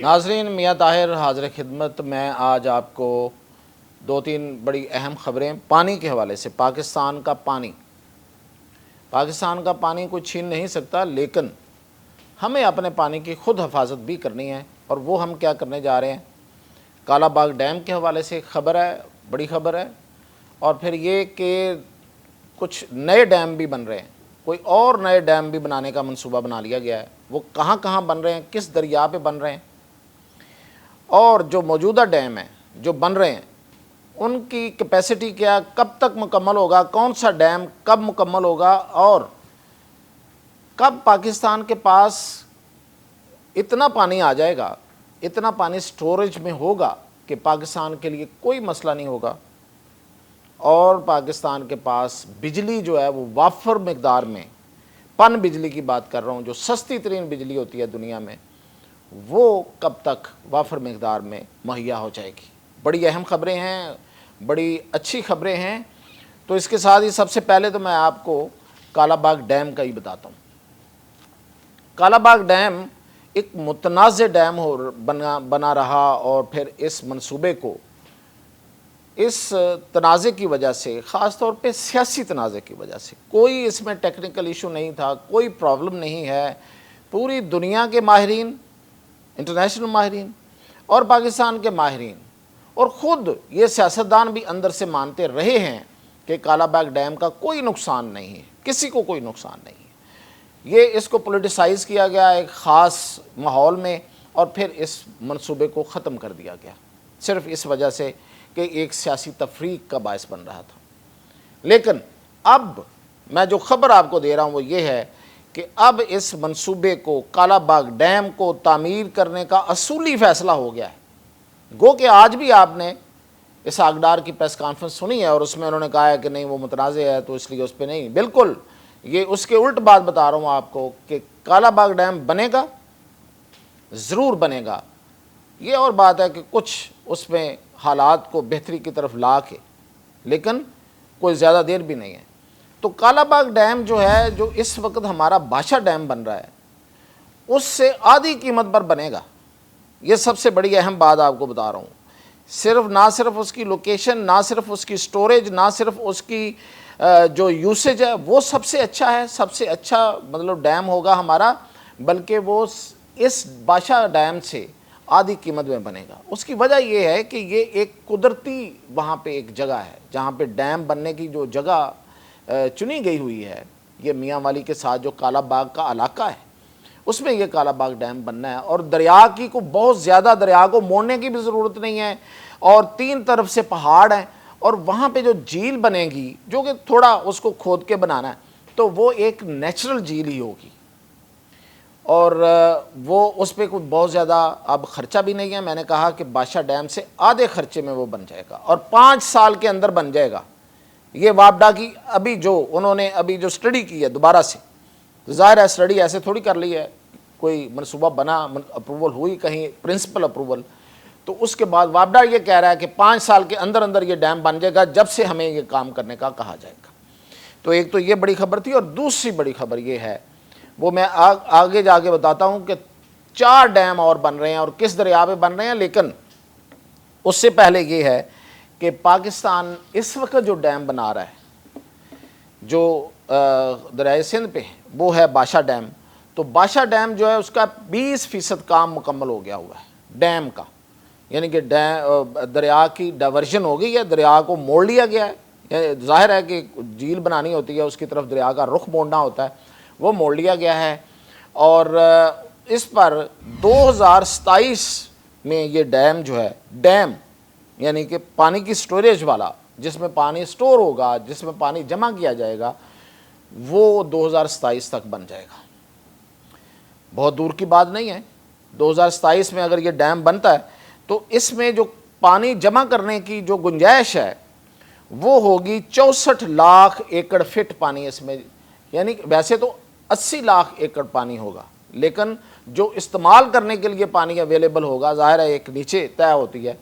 ناظرین، میاں طاہر حاضر خدمت میں آج آپ کو دو تین بڑی اہم خبریں پانی کے حوالے سے۔ پاکستان کا پانی کوئی چھین نہیں سکتا، لیکن ہمیں اپنے پانی کی خود حفاظت بھی کرنی ہے، اور وہ ہم کیا کرنے جا رہے ہیں۔ کالا باغ ڈیم کے حوالے سے ایک خبر ہے، بڑی خبر ہے، اور پھر یہ کہ کچھ نئے ڈیم بھی بن رہے ہیں، کوئی اور نئے ڈیم بھی بنانے کا منصوبہ بنا لیا گیا ہے۔ وہ کہاں کہاں بن رہے ہیں، کس دریا پہ بن رہے ہیں، اور جو موجودہ ڈیم ہیں جو بن رہے ہیں ان کی کیپیسٹی کیا، کب تک مکمل ہوگا، کون سا ڈیم کب مکمل ہوگا، اور کب پاکستان کے پاس اتنا پانی آ جائے گا، اتنا پانی سٹوریج میں ہوگا کہ پاکستان کے لیے کوئی مسئلہ نہیں ہوگا، اور پاکستان کے پاس بجلی جو ہے وہ وافر مقدار میں، پن بجلی کی بات کر رہا ہوں، جو سستی ترین بجلی ہوتی ہے دنیا میں، وہ کب تک وافر مقدار میں مہیا ہو جائے گی۔ بڑی اہم خبریں ہیں، بڑی اچھی خبریں ہیں۔ تو اس کے ساتھ ہی سب سے پہلے تو میں آپ کو کالا باغ ڈیم کا ہی بتاتا ہوں۔ کالا باغ ڈیم ایک متنازع ڈیم بنا رہا، اور پھر اس منصوبے کو اس تنازع کی وجہ سے، خاص طور پہ سیاسی تنازع کی وجہ سے، کوئی اس میں ٹیکنیکل ایشو نہیں تھا، کوئی پرابلم نہیں ہے، پوری دنیا کے ماہرین، انٹرنیشنل ماہرین اور پاکستان کے ماہرین اور خود یہ سیاستدان بھی اندر سے مانتے رہے ہیں کہ کالا باغ ڈیم کا کوئی نقصان نہیں ہے، کسی کو کوئی نقصان نہیں ہے۔ یہ اس کو پولیٹیسائز کیا گیا ایک خاص ماحول میں، اور پھر اس منصوبے کو ختم کر دیا گیا، صرف اس وجہ سے کہ ایک سیاسی تفریق کا باعث بن رہا تھا۔ لیکن اب میں جو خبر آپ کو دے رہا ہوں وہ یہ ہے کہ اب اس منصوبے کو، کالا باغ ڈیم کو تعمیر کرنے کا اصولی فیصلہ ہو گیا ہے۔ گو کہ آج بھی آپ نے اس آگڈار کی پریس کانفرنس سنی ہے، اور اس میں انہوں نے کہا ہے کہ نہیں وہ متنازع ہے تو اس لیے اس پہ نہیں، بالکل یہ اس کے الٹ بات بتا رہا ہوں آپ کو کہ کالا باغ ڈیم بنے گا، ضرور بنے گا۔ یہ اور بات ہے کہ کچھ اس میں حالات کو بہتری کی طرف لا کے، لیکن کوئی زیادہ دیر بھی نہیں ہے۔ تو کالا باغ ڈیم جو ہے، جو اس وقت ہمارا بادشاہ ڈیم بن رہا ہے، اس سے آدھی قیمت پر بنے گا۔ یہ سب سے بڑی اہم بات آپ کو بتا رہا ہوں۔ نہ صرف اس کی لوکیشن، نہ صرف اس کی سٹوریج، نہ صرف اس کی جو یوسیج ہے وہ سب سے اچھا ہے، سب سے اچھا مطلب ڈیم ہوگا ہمارا، بلکہ وہ اس بادشاہ ڈیم سے آدھی قیمت میں بنے گا۔ اس کی وجہ یہ ہے کہ یہ ایک قدرتی وہاں پہ ایک جگہ ہے جہاں پہ ڈیم بننے کی جو جگہ چنی گئی ہوئی ہے، یہ میاں والی کے ساتھ جو کالا باغ کا علاقہ ہے، اس میں یہ کالا باغ ڈیم بننا ہے، اور دریا کی کو بہت زیادہ، دریا کو موڑنے کی بھی ضرورت نہیں ہے، اور تین طرف سے پہاڑ ہیں، اور وہاں پہ جو جھیل بنے گی، جو کہ تھوڑا اس کو کھود کے بنانا ہے، تو وہ ایک نیچرل جھیل ہی ہوگی، اور وہ اس پہ کوئی بہت زیادہ اب خرچہ بھی نہیں ہے۔ میں نے کہا کہ بادشاہ ڈیم سے آدھے خرچے میں وہ بن جائے گا، اور 5 سال کے اندر بن جائے گا۔ یہ وابڈا کی ابھی جو انہوں نے ابھی جو سٹڈی کی ہے دوبارہ سے، ظاہر ہے سٹڈی ایسے تھوڑی کر لی ہے، کوئی منصوبہ بنا، اپروول ہوئی کہیں پرنسپل اپروول، تو اس کے بعد وابڈا یہ کہہ رہا ہے کہ 5 سال کے اندر اندر یہ ڈیم بن جائے گا، جب سے ہمیں یہ کام کرنے کا کہا جائے گا۔ تو ایک تو یہ بڑی خبر تھی، اور دوسری بڑی خبر یہ ہے، وہ میں آگے جا کے بتاتا ہوں کہ 4 ڈیم اور بن رہے ہیں، اور کس دریا پہ بن رہے ہیں۔ لیکن اس سے پہلے یہ ہے کہ پاکستان اس وقت جو ڈیم بنا رہا ہے، جو دریائے سندھ پہ ہے، وہ ہے بادشاہ ڈیم۔ تو بادشاہ ڈیم جو ہے اس کا 20% کام مکمل ہو گیا ہوا ہے ڈیم کا، یعنی کہ دریا کی ڈائیورژن ہو گئی ہے، دریا کو موڑ لیا گیا ہے۔ ظاہر ہے کہ جھیل بنانی ہوتی ہے، اس کی طرف دریا کا رخ موڑنا ہوتا ہے، وہ موڑ لیا گیا ہے، اور اس پر 2027 میں یہ ڈیم جو ہے، ڈیم یعنی کہ پانی کی سٹوریج والا، جس میں پانی سٹور ہوگا، جس میں پانی جمع کیا جائے گا، وہ 2027 تک بن جائے گا۔ بہت دور کی بات نہیں ہے۔ 2027 میں اگر یہ ڈیم بنتا ہے تو اس میں جو پانی جمع کرنے کی جو گنجائش ہے وہ ہوگی 64 لاکھ ایکڑ فٹ پانی اس میں، یعنی ویسے تو 80 لاکھ ایکڑ پانی ہوگا، لیکن جو استعمال کرنے کے لیے پانی اویلیبل ہوگا، ظاہر ہے ایک نیچے طے ہوتی ہے،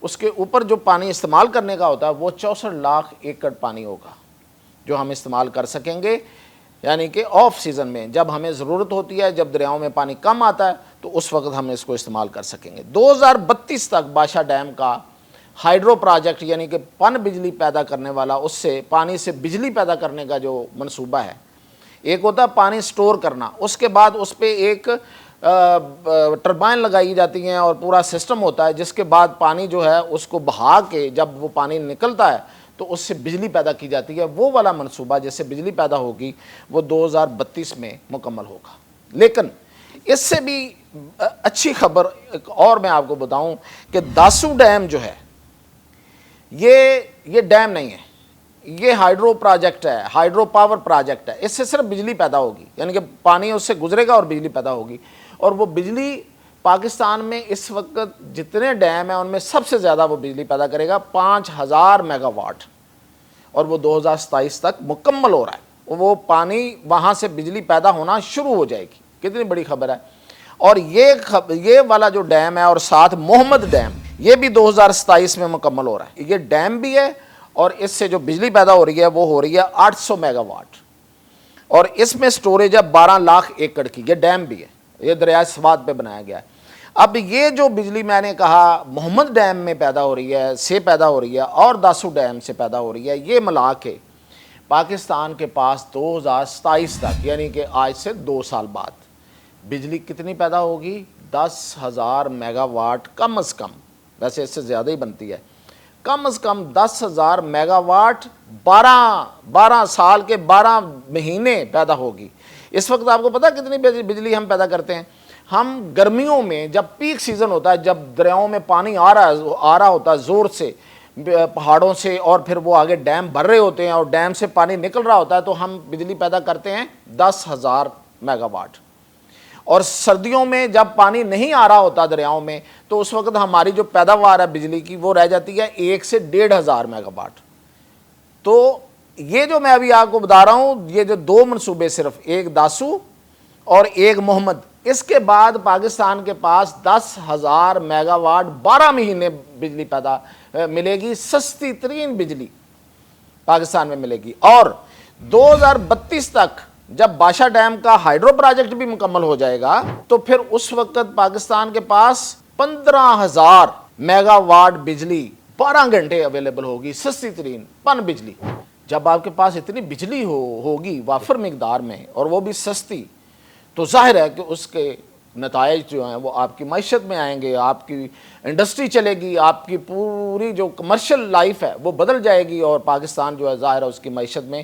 اس کے اوپر جو پانی استعمال کرنے کا ہوتا ہے وہ 64 لاکھ ایکڑ پانی ہوگا جو ہم استعمال کر سکیں گے، یعنی کہ آف سیزن میں، جب ہمیں ضرورت ہوتی ہے، جب دریاؤں میں پانی کم آتا ہے تو اس وقت ہم اس کو استعمال کر سکیں گے۔ 2032 تک بادشاہ ڈیم کا ہائیڈرو پروجیکٹ یعنی کہ پن بجلی پیدا کرنے والا، اس سے پانی سے بجلی پیدا کرنے کا جو منصوبہ ہے، ایک ہوتا ہے پانی سٹور کرنا، اس کے بعد اس پہ ایک ٹربائن لگائی جاتی ہیں اور پورا سسٹم ہوتا ہے، جس کے بعد پانی جو ہے اس کو بہا کے جب وہ پانی نکلتا ہے تو اس سے بجلی پیدا کی جاتی ہے۔ وہ والا منصوبہ جس سے بجلی پیدا ہوگی وہ 2032 میں مکمل ہوگا۔ لیکن اس سے بھی اچھی خبر ایک اور میں آپ کو بتاؤں کہ داسو ڈیم جو ہے یہ ڈیم نہیں ہے، یہ ہائیڈرو پروجیکٹ ہے، ہائیڈرو پاور پروجیکٹ ہے۔ اس سے صرف بجلی پیدا ہوگی، یعنی کہ پانی اس سے گزرے گا اور بجلی پیدا ہوگی، اور وہ بجلی پاکستان میں اس وقت جتنے ڈیم ہیں ان میں سب سے زیادہ وہ بجلی پیدا کرے گا، 5000 میگا واٹ، اور وہ 2027 تک مکمل ہو رہا ہے۔ وہ پانی وہاں سے بجلی پیدا ہونا شروع ہو جائے گی، کتنی بڑی خبر ہے۔ اور یہ والا جو ڈیم ہے اور ساتھ محمد ڈیم، یہ بھی 2027 میں مکمل ہو رہا ہے۔ یہ ڈیم بھی ہے اور اس سے جو بجلی پیدا ہو رہی ہے وہ ہو رہی ہے 800 میگا واٹ، اور اس میں سٹوریج ہے 12 لاکھ ایکڑ کی۔ یہ ڈیم بھی ہے، یہ دریائے سوات پہ بنایا گیا ہے۔ اب یہ جو بجلی میں نے کہا محمد ڈیم میں پیدا ہو رہی ہے، سے پیدا ہو رہی ہے، اور داسو ڈیم سے پیدا ہو رہی ہے، یہ ملا کے پاکستان کے پاس 2027 تک یعنی کہ آج سے 2 سال بعد بجلی کتنی پیدا ہوگی؟ 10,000 میگا واٹ کم از کم، ویسے اس سے زیادہ ہی بنتی ہے، کم از کم 10,000 میگا واٹ 12 سال کے 12 مہینے پیدا ہوگی۔ اس وقت آپ کو پتہ کتنی بجلی ہم پیدا کرتے ہیں؟ ہم گرمیوں میں جب پیک سیزن ہوتا ہے، جب دریاؤں میں پانی آ رہا ہوتا ہے زور سے پہاڑوں سے، اور پھر وہ آگے ڈیم بھر رہے ہوتے ہیں اور ڈیم سے پانی نکل رہا ہوتا ہے، تو ہم بجلی پیدا کرتے ہیں 10,000 میگا واٹ۔ اور سردیوں میں جب پانی نہیں آ رہا ہوتا دریاؤں میں، تو اس وقت ہماری جو پیداوار ہے بجلی کی وہ رہ جاتی ہے 1 سے 1,500 میگا واٹ۔ تو یہ جو میں ابھی آپ کو بتا رہا ہوں، یہ جو 2 منصوبے صرف، ایک داسو اور ایک محمد، اس کے بعد پاکستان کے پاس 10,000 میگا واٹ 12 مہینے بجلی پیدا ملے گی، سستی ترین بجلی پاکستان میں ملے گی۔ اور 2032 تک جب بادشاہ ڈیم کا ہائیڈرو پروجیکٹ بھی مکمل ہو جائے گا، تو پھر اس وقت پاکستان کے پاس 15,000 میگا واٹ بجلی 12 گھنٹے اویلیبل ہوگی، سستی ترین پن بجلی۔ جب آپ کے پاس اتنی بجلی ہوگی وافر مقدار میں اور وہ بھی سستی، تو ظاہر ہے کہ اس کے نتائج جو ہیں وہ آپ کی معیشت میں آئیں گے، آپ کی انڈسٹری چلے گی، آپ کی پوری جو کمرشل لائف ہے وہ بدل جائے گی، اور پاکستان جو ہے ظاہر ہے اس کی معیشت میں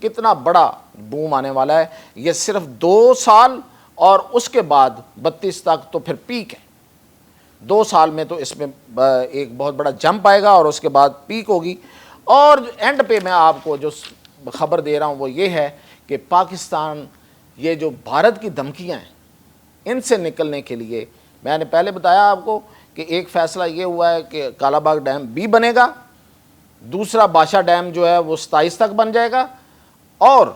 کتنا بڑا بوم آنے والا ہے۔ یہ صرف 2 سال اور اس کے بعد 32 تک تو پھر پیک ہے۔ 2 سال میں تو اس میں ایک بہت بڑا جمپ آئے گا اور اس کے بعد پیک ہوگی۔ اور اینڈ پہ میں آپ کو جو خبر دے رہا ہوں وہ یہ ہے کہ پاکستان، یہ جو بھارت کی دھمکیاں ہیں ان سے نکلنے کے لیے، میں نے پہلے بتایا آپ کو کہ ایک فیصلہ یہ ہوا ہے کہ کالا باغ ڈیم بھی بنے گا، دوسرا بادشاہ ڈیم جو ہے وہ 27 تک بن جائے گا، اور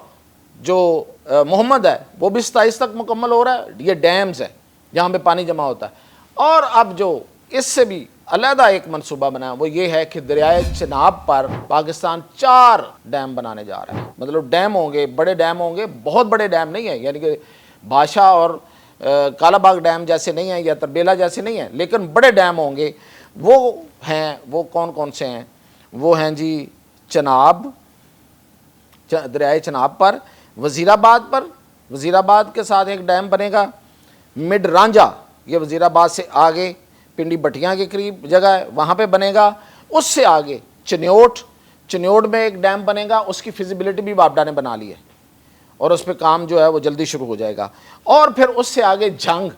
جو محمد ہے وہ بھی 27 تک مکمل ہو رہا ہے۔ یہ ڈیمز ہیں جہاں پہ پانی جمع ہوتا ہے۔ اور اب جو اس سے بھی علیحدہ ایک منصوبہ بنا ہے وہ یہ ہے کہ دریائے چناب پر پاکستان 4 ڈیم بنانے جا رہا ہے۔ مطلب ڈیم ہوں گے، بڑے ڈیم ہوں گے، بہت بڑے ڈیم نہیں ہیں، یعنی کہ بادشاہ اور کالا باغ ڈیم جیسے نہیں ہیں یا تربیلا جیسے نہیں ہیں، لیکن بڑے ڈیم ہوں گے۔ وہ ہیں، وہ کون کون سے ہیں؟ وہ ہیں جی چناب، دریائے چناب پر، وزیر آباد کے ساتھ ایک ڈیم بنے گا، مڈ رانجھا، یہ وزیر آباد سے آگے پنڈی بٹیاں کے قریب جگہ ہے وہاں پہ بنے گا۔ اس سے آگے چنیوٹ میں ایک ڈیم بنے گا، اس کی فیزیبلٹی بھی وابڈا نے بنا لی ہے اور اس پہ کام جو ہے وہ جلدی شروع ہو جائے گا۔ اور پھر اس سے آگے جنگ،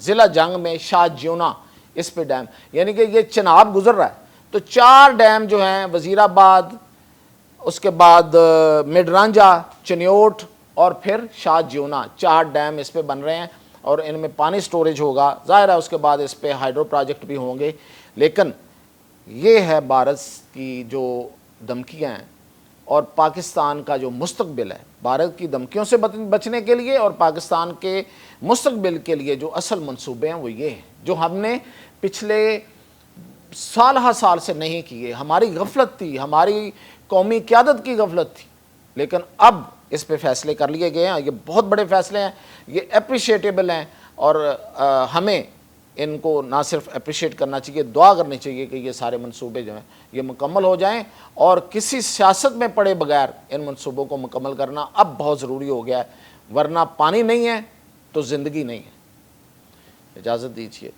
ضلع جنگ میں شاہ جیونا، اس پہ ڈیم، یعنی کہ یہ چناب گزر رہا ہے۔ تو 4 ڈیم جو ہیں، وزیر آباد، اس کے بعد مڈ رانجھا، چنیوٹ اور پھر شاہ جیونا، 4 ڈیم اس پہ بن رہے ہیں اور ان میں پانی سٹوریج ہوگا۔ ظاہر ہے اس کے بعد اس پہ ہائیڈرو پروجیکٹ بھی ہوں گے، لیکن یہ ہے بھارت کی جو دھمکیاں ہیں اور پاکستان کا جو مستقبل ہے۔ بھارت کی دھمکیوں سے بچنے کے لیے اور پاکستان کے مستقبل کے لیے جو اصل منصوبے ہیں وہ یہ ہیں، جو ہم نے پچھلے سال سے نہیں کیے۔ ہماری غفلت تھی، ہماری قومی قیادت کی غفلت تھی، لیکن اب اس پہ فیصلے کر لیے گئے ہیں۔ یہ بہت بڑے فیصلے ہیں، یہ اپریشیٹیبل ہیں۔ اور ہمیں ان کو نہ صرف اپریشیٹ کرنا چاہیے، دعا کرنی چاہیے کہ یہ سارے منصوبے جو ہیں یہ مکمل ہو جائیں، اور کسی سیاست میں پڑے بغیر ان منصوبوں کو مکمل کرنا اب بہت ضروری ہو گیا ہے، ورنہ پانی نہیں ہے تو زندگی نہیں ہے۔ اجازت دیجیے۔